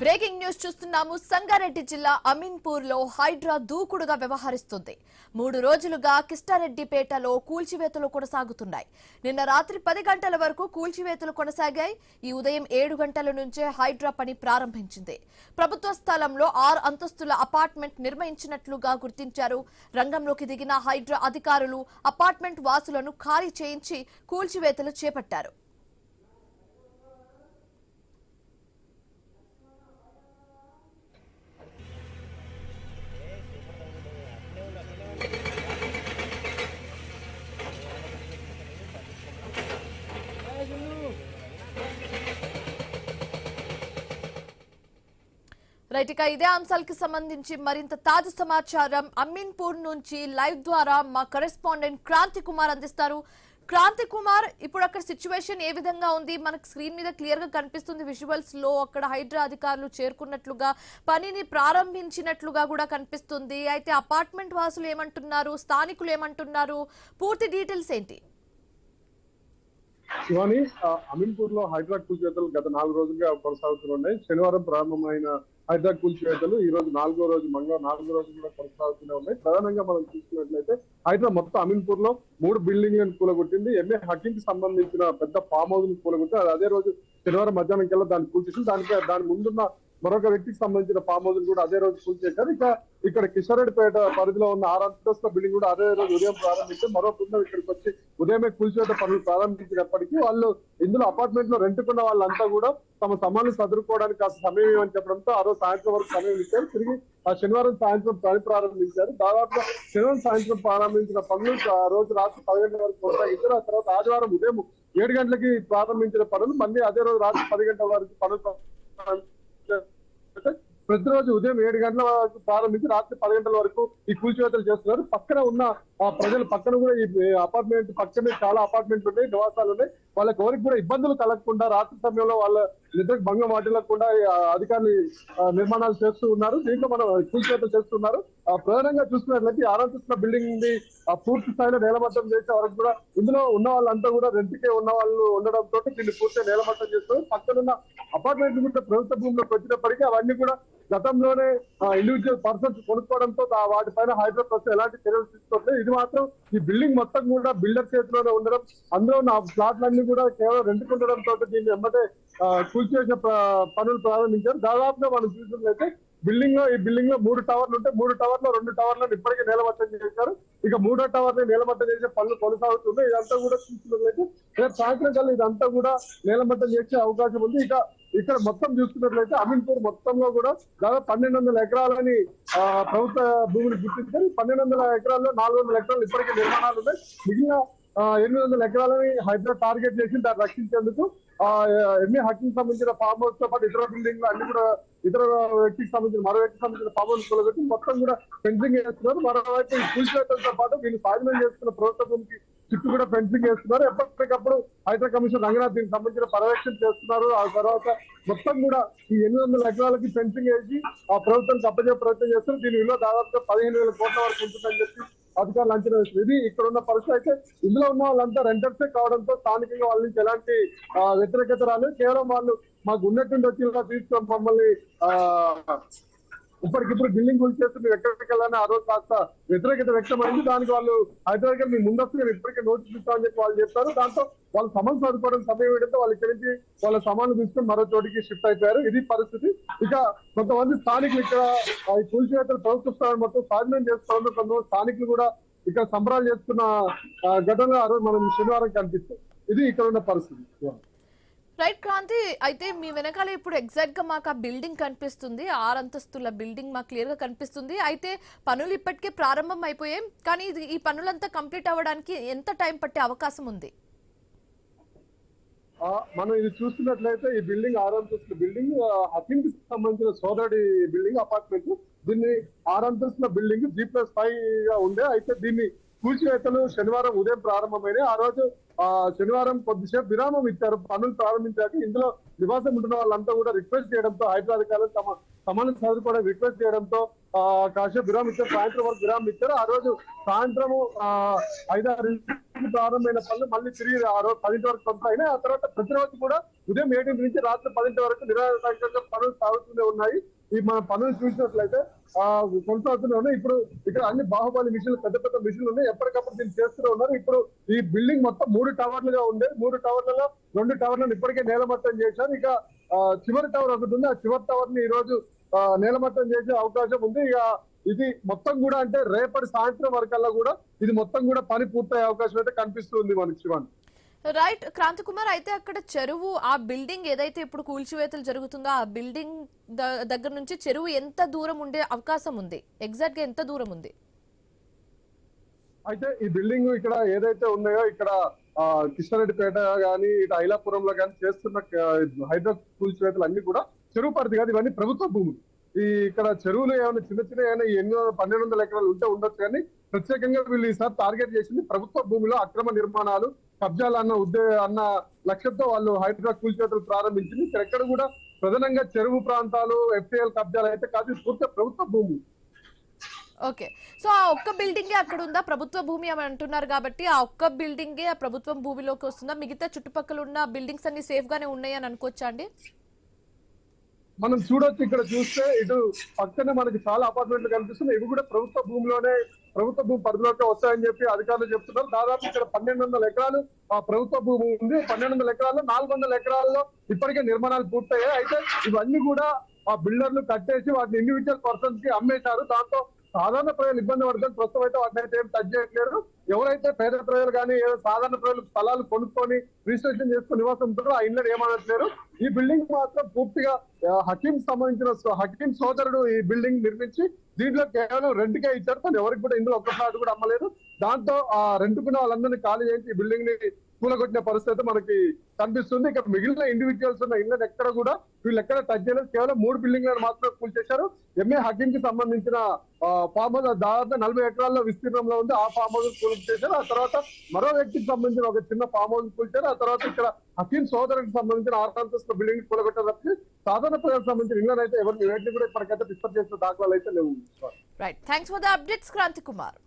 Breaking news చూస్తున్నాము. సంగారెడ్డి జిల్లా అమీన్పూర్ లో హైడ్రా దూకుడుగా వ్యవహరిస్తుంది. 3 రోజులుగా కిష్టారెడ్డిపేటలో కూల్చివేతలు కొనసాగుతున్నాయి. నిన్న రాత్రి 10 గంటల వరకు కూల్చివేతలు కొనసాగాయి. ఈ ఉదయం 7 గంటల నుంచే హైడ్రా పని ప్రారంభించింది. ప్రభుత్వ స్థలంలో 6 అంతస్తుల అపార్ట్మెంట్ నిర్మించినట్లుగా గుర్తించారు. రంగంలోకి దిగిన హైడ్రా అధికారులు అపార్ట్మెంట్ వాసులను ఖాళీ చేయించి కూల్చివేతలు చేపట్టారు. రైట్, ఇక ఇదే అంశాలకు సంబంధించి మరింత తాజా సమాచారం అమీన్పూర్ నుంచి లైవ్ ద్వారా మా కరెస్పాండెంట్ క్రాంతి కుమార్ అందిస్తారు. క్రాంతి కుమార్, ఇప్పుడు అక్కడ సిచ్యువేషన్ ఏ విధంగా ఉంది? మనకు స్క్రీన్ మీద క్లియర్ గా కనిపిస్తుంది విజువల్స్ లో. అక్కడ హైడ్రా అధికారులు చేరుకున్నట్లుగా, పనిని ప్రారంభించినట్లుగా కూడా కనిపిస్తుంది. అయితే అపార్ట్మెంట్ వాసులు ఏమంటున్నారు, స్థానికులు ఏమంటున్నారు, పూర్తి డీటెయిల్స్ ఏంటి? శివాని, అమీన్పూర్ లో హైడ్రా కూల్చివేతలు గత 4 రోజులుగా కొనసాగుతున్నాయి. శనివారం ప్రారంభమైన హైడ్రా కూల్చివేతలు ఈ రోజు 4వ రోజు, మంగళవారం 4వ రోజు కూడా కొనసాగుతూనే ఉన్నాయి. ప్రధానంగా మనం చూసుకున్నట్లయితే హైడ్రా మొత్తం అమీన్పూర్ లో 3 బిల్డింగ్లను కూలగొట్టింది. ఎంఏ హకీం కి సంబంధించిన పెద్ద ఫామ్ హౌస్ ని కూలగొట్టి అదే రోజు శనివారం మధ్యాహ్నం కల్లా దాన్ని కూల్చేసింది. దాని ముందున్న మరొక వ్యక్తికి సంబంధించిన ఫామ్ హౌస్ కూడా అదే రోజు కూల్చేశారు. ఇక్కడ కిషోరెడ్డిపేట పరిధిలో ఉన్న 6 అంతస్తుల బిల్డింగ్ కూడా అదే రోజు ఉదయం ప్రారంభించి మరో బృందం ఇక్కడికి వచ్చి ఉదయమే కూల్చివేత పనులు ప్రారంభించినప్పటికీ వాళ్ళు ఇందులో అపార్ట్మెంట్ లో రెంట్కున్న వాళ్ళంతా కూడా తమ సమాన్ని సదురుకోవడానికి కాస్త సమయం ఇవ్వని చెప్పడంతో ఆ రోజు సాయంత్రం వరకు సమయం ఇచ్చారు. తిరిగి ఆ శనివారం సాయంత్రం పని ప్రారంభించారు. దాదాపుగా శనివారం సాయంత్రం ప్రారంభించిన పనులు ఆ రోజు రాత్రి 10 గంటల వరకు కొనసాగించారు. ఆ తర్వాత ఆదివారం ఉదయం 7 గంటలకి ప్రారంభించిన పనులు మళ్ళీ అదే రోజు రాత్రి 10 గంటల వరకు పనులు ప్రతిరోజు ఉదయం 7 గంటల వరకు ప్రారంభించి రాత్రి 10 గంటల వరకు ఈ కూల్చివేతలు చేస్తున్నారు. పక్కన ఉన్న ప్రజలు పక్కన కూడా ఈ అపార్ట్మెంట్ పక్కనే చాలా అపార్ట్మెంట్లు ఉన్నాయి, నివాసాలు ఉన్నాయి. వాళ్ళకి ఎవరికి కూడా ఇబ్బందులు కలగకుండా రాత్రి సమయంలో వాళ్ళ నిద్రకు భంగం వాటిల్లకుండా అధికారులు నిర్మాణాలు చేస్తూ ఉన్నారు. దీంట్లో మనం కూల్చివేతలు చేస్తున్నారు. ప్రధానంగా చూసుకున్నట్లయితే 6 అంతస్తుల బిల్డింగ్ ని పూర్తి స్థాయిలో నేలమట్టం చేసే వరకు కూడా ఇందులో ఉన్న వాళ్ళంతా కూడా రెంట్కే ఉన్న వాళ్ళు ఉండడంతో దీన్ని పూర్తిగా నేలమట్టం చేస్తారు. పక్కనున్న అపార్ట్మెంట్ కూడా ప్రభుత్వ భూమిలోకి వచ్చినప్పటికీ అవన్నీ కూడా గతంలోనే ఇండివిజువల్ పర్సన్స్ కొనుక్కోవడంతో వాటిపైన హైడ్రా ప్రస్తుతం ఎలాంటి చర్యలు తీసుకోవట్లేదు. ఇది మాత్రం ఈ బిల్డింగ్ మొత్తం కూడా బిల్డర్ చేతిలోనే ఉండడం, అందులో ఉన్న ఫ్లాట్లన్నీ కూడా కేవలం రెంట్కు ఉండడంతో దీన్ని వెంబడే కూల్చివేసే పనులు ప్రారంభించారు. దాదాపుగా మనం చూసినట్లయితే ఈ బిల్డింగ్ లో 3 టవర్లు ఉంటే 3 టవర్లో 2 టవర్లను ఇప్పటికే నేలమట్టం చేశారు. ఇక 3వ టవర్ ని నేలమట్టం చేసే పనులు కొనసాగుతున్నాయి. ఇదంతా కూడా చూసినట్లయితే రేపు సాయంత్రం కల్లా ఇదంతా కూడా నేలమట్టం చేసే అవకాశం ఉంది. ఇక్కడ మొత్తం చూసుకున్నట్లయితే అమీన్పూర్ మొత్తంలో కూడా దాదాపు 1200 ఎకరాలని ప్రభుత్వ భూమిని గుర్తించారు. 1200 ఎకరాల్లో 400 ఎకరాలు ఇప్పటికే నిర్మాణాలు ఉన్నాయి. మిగిలిన 800 ఎకరాలని హైడ్రా టార్గెట్ చేసి దాన్ని రక్షించేందుకు ఎంఏ హక్కి సంబంధించిన ఫామ్ హౌస్ తో పాటు ఇతర బిల్డింగ్లు అన్ని కూడా ఇతర మరో వ్యక్తికి సంబంధించిన ఫామ్ హౌస్ కొలగొట్టి మొత్తం కూడా ఫెన్సింగ్ చేస్తున్నారు. మరోవైపు ఈ కూల్చివేతలతో పాటు వీళ్ళు స్వాధీనం చేసుకున్న ప్రభుత్వ భూమికి చుట్టూ కూడా ఫెన్సింగ్ చేస్తున్నారు. ఎప్పటికప్పుడు హైడ్రా కమిషన్ రంగనాథ్ దీనికి సంబంధించిన పర్యవేక్షణ చేస్తున్నారు. ఆ తర్వాత మొత్తం కూడా ఈ 800 ఎకరాలకి ఫెన్సింగ్ వేసి ఆ ప్రభుత్వానికి అప్పచెప్పే ప్రయత్నం చేస్తారు. దీని విలువ దాదాపుగా 15,000 కోట్ల వరకు ఉంటుందని చెప్పి అధికారులు అంచనా వేస్తారు. ఇది ఇక్కడ ఉన్న పరిస్థితి. అయితే ఇందులో ఉన్న వాళ్ళంతా రెంటర్సే కావడంతో స్థానికంగా వాళ్ళ నుంచి ఎలాంటి వ్యతిరేకత రాలేదు. కేవలం వాళ్ళు మాకు ఉన్నట్టుండి వచ్చి తీసుకొని మమ్మల్ని ఇప్పటికిప్పుడు బిల్డింగ్ కూల్చేస్తుంది ఎక్కడికి వెళ్ళాలని ఆ రోజు కాస్త వ్యతిరేకత వ్యక్తమైంది. దానికి వాళ్ళు హైదరాబాద్ మీ ముందస్తుగా ఇప్పటికే నోటీస్ ఇస్తామని చెప్పి వాళ్ళు చెప్పారు. దాంతో వాళ్ళు సమన్ చదువుకోవడం సమయం వేయడంతో వాళ్ళు ఇక్కడి నుంచి వాళ్ళ సమాన్లు తీసుకొని మరో చోటికి షిఫ్ట్ అయిపోయారు. ఇది పరిస్థితి. ఇక కొంతమంది స్థానికులు ఇక్కడ ఈ కూల్చివేతలు ప్రభుత్వ స్థానం మొత్తం స్వాధీనం చేసుకోవడం, కొంతమంది స్థానికులు కూడా ఇక్కడ సంబరాలు చేసుకున్న ఘటనలు ఆ రోజు మనం శనివారం కనిపిస్తాం. ఇది ఇక్కడ ఉన్న పరిస్థితి. రైట్ క్రాంతి, అయితే మీ వెనకాల ఇప్పుడు ఎగ్జాక్ట్ గా మాకు ఆ బిల్డింగ్ కనిపిస్తుంది. 6 అంతస్తుల బిల్డింగ్ మాకు క్లియర్ గా కనిపిస్తుంది. అయితే పనులు ఇప్పటికే ప్రారంభం అయిపోయాయి, కానీ ఈ పనులంతా కంప్లీట్ అవ్వడానికి ఎంత టైం పట్టే అవకాశం ఉంది? మనం ఇది చూస్తున్నట్లయితే ఈ బిల్డింగ్ 6 అంతస్తుల బిల్డింగ్ హకీం కి సంబంధించిన సోదరుడి బిల్డింగ్ అపార్ట్మెంట్. దీన్ని 6 అంతస్తుల బిల్డింగ్ G+5 గా ఉండే. అయితే దీన్ని కూల్చివేతలు శనివారం ఉదయం ప్రారంభమైనాయి. ఆ రోజు శనివారం కొద్దిసేపు విరామం ఇచ్చారు పనులు ప్రారంభించాక. ఇందులో నివాసం ఉంటున్న వాళ్ళంతా కూడా రిక్వెస్ట్ చేయడంతో హైదరాబాద్ అధికారులు తమ సమాన సాధన కూడా రిక్వెస్ట్ చేయడంతో కాసేపు విరామం ఇచ్చారు. సాయంత్రం వరకు విరామం ఇచ్చారు. ఆ రోజు సాయంత్రం 5-6 ప్రారంభమైన పనులు మళ్ళీ తిరిగి ఆ రోజు 10 వరకు కొనసాగినాయి. ఆ తర్వాత ప్రతిరోజు కూడా ఉదయం 7 నుంచి రాత్రి 10 వరకు నిరాటంకంగా పనులు సాగుతూనే ఉన్నాయి. ఈ మన పనులు చూసినట్లయితే కొనసాగుతూనే ఉన్నాయి. ఇప్పుడు ఇక్కడ అన్ని బాహుబలి మిషన్లు, పెద్ద పెద్ద మిషన్లు ఉన్నాయి. ఎప్పటికప్పుడు దీన్ని చేస్తూనే ఉన్నారు. ఇప్పుడు ఈ బిల్డింగ్ మొత్తం 3 టవర్లుగా ఉండే 3 టవర్లలో 2 టవర్లను ఇప్పటికే నేలమట్టం చేశారు. ఇక చివరి టవర్ ఒకటి ఉంది. ఆ చివరి టవర్ ని ఈ రోజు నేలమట్టం చేసే అవకాశం ఉంది. ఇక ఇది మొత్తం కూడా అంటే రేపటి సాయంత్రం వరకల్లా కూడా ఇది మొత్తం కూడా పని పూర్తయ్యే అవకాశం అయితే కనిపిస్తుంది మనకి శివాన్. రైట్ క్రాంతి కుమార్, అయితే అక్కడ చెరువు, ఆ బిల్డింగ్ ఏదైతే ఇప్పుడు కూల్చివేతలు జరుగుతుందో ఆ బిల్డింగ్ దగ్గర నుంచి చెరువు ఎంత దూరం ఉండే అవకాశం ఉంది? ఎగ్జాక్ట్ గా ఎంత దూరం ఉంది? అయితే ఈ బిల్డింగ్ ఇక్కడ ఏదైతే ఉన్నాయో ఇక్కడ కృష్ణారెడ్డిపేట గానీ ఇటు ఐలాపురంలో కానీ చేస్తున్న హైదరాబాద్ కూల్చివేతలు అన్ని కూడా చెరువు పరిధి కాదు, ఇవన్నీ ప్రభుత్వ భూములు. ఈ ఇక్కడ చెరువులు ఏమైనా చిన్న చిన్న ఏమైనా 1200 ఎకరాలు ఉంటే ఉండొచ్చు, కానీ ప్రత్యేకంగా వీళ్ళు ఈసారి టార్గెట్ చేసింది ప్రభుత్వ భూమిలో అక్రమ నిర్మాణాలు, కబ్జాలు అన్న లక్ష్యంతో వాళ్ళు హైదరాబాద్ కూల్చివేతలు ప్రారంభించింది. ఇక్కడ ఎక్కడ కూడా ప్రధానంగా చెరువు ప్రాంతాలు, ఎఫ్టీఎల్ కబ్జాలు అయితే కాదు, పూర్తిగా ప్రభుత్వ భూమి. ఓకే, సో ఆ ఒక్క బిల్డింగే అక్కడ ఉందా? ప్రభుత్వ భూమి అని అంటున్నారు కాబట్టి ఆ ఒక్క బిల్డింగే ఆ ప్రభుత్వం భూమిలోకి వస్తుందా? మిగతా చుట్టుపక్కల ఉన్న బిల్డింగ్స్ అన్ని సేఫ్ గానే ఉన్నాయి అని అనుకోవచ్చా అండి? మనం చూడొచ్చు, ఇక్కడ చూస్తే ఇటు పక్కనే మనకి చాలా అపార్ట్మెంట్లు కనిపిస్తున్నాయి. ఇవి కూడా ప్రభుత్వ భూమిలోనే, ప్రభుత్వ భూమి పరిధిలోకి వస్తాయని చెప్పి అధికారులు చెప్తున్నారు. దాదాపు ఇక్కడ 1200 ఎకరాలు ప్రభుత్వ భూమి ఉంది. 1200 ఎకరాల్లో 400 ఎకరాల్లో ఇప్పటికే నిర్మాణాలు పూర్తయ్యాయి. అయితే ఇవన్నీ కూడా ఆ బిల్డర్లు కట్టేసి వాటిని ఇండివిజువల్ పర్సన్స్ కి అమ్మేశారు. దాంతో సాధారణ ప్రజలు ఇబ్బంది పడతారు. ప్రస్తుతం అయితే వాటిని అయితే ఏం టచ్ చేయట్లేరు. ఎవరైతే పేద ప్రజలు కానీ సాధారణ ప్రజలు స్థలాలు కొనుక్కొని రిజిస్ట్రేషన్ చేసుకుని నివాసం ఉంటారో ఆ ఇళ్ళని ఏమనట్లేరు. ఈ బిల్డింగ్ మాత్రం పూర్తిగా హకీం సంబంధించిన హకీం సోదరుడు ఈ బిల్డింగ్ నిర్మించి దీంట్లో కేవలం రెంట్కే ఇచ్చారు. తను ఎవరికి కూడా ఇందులో ఒక్క ఫ్లాట్ కూడా అమ్మలేదు. దాంతో ఆ రెంట్కున్న వాళ్ళందరినీ ఖాళీ చేసి ఈ బిల్డింగ్ ని కూలగొట్టిన పరిస్థితి మనకి కనిపిస్తుంది. ఇక్కడ మిగిలిన ఇండివిజువల్స్ ఉన్న ఇళ్ళని ఎక్కడ కూడా వీళ్ళు ఎక్కడ టచ్ చేయలేదు. కేవలం 3 బిల్డింగ్లను మాత్రమే కూల్చేశారు. ఎంఏ హకీం కి సంబంధించిన ఫామ్ హౌస్ దాదాపు 40 ఎకరాల్లో విస్తీర్ణంలో ఉంది. ఆ ఫామ్ హౌస్ కూల్చేశారు. ఆ తర్వాత మరో వ్యక్తికి సంబంధించిన ఒక చిన్న ఫామ్ హౌస్ కూల్చారు. ఆ తర్వాత ఇక్కడ హకీం సోదరునికి సంబంధించిన 6 అంతస్తుల బిల్డింగ్ కూలగొట్టారు. సాధారణ ప్రజలకు సంబంధించిన ఇళ్ళని అయితే ఎవరిని కూడా ఇప్పటికైతే డిస్టర్బ్ చేసిన దాఖలాలు అయితే లేవు. Right, thanks for the updates Kranti Kumar.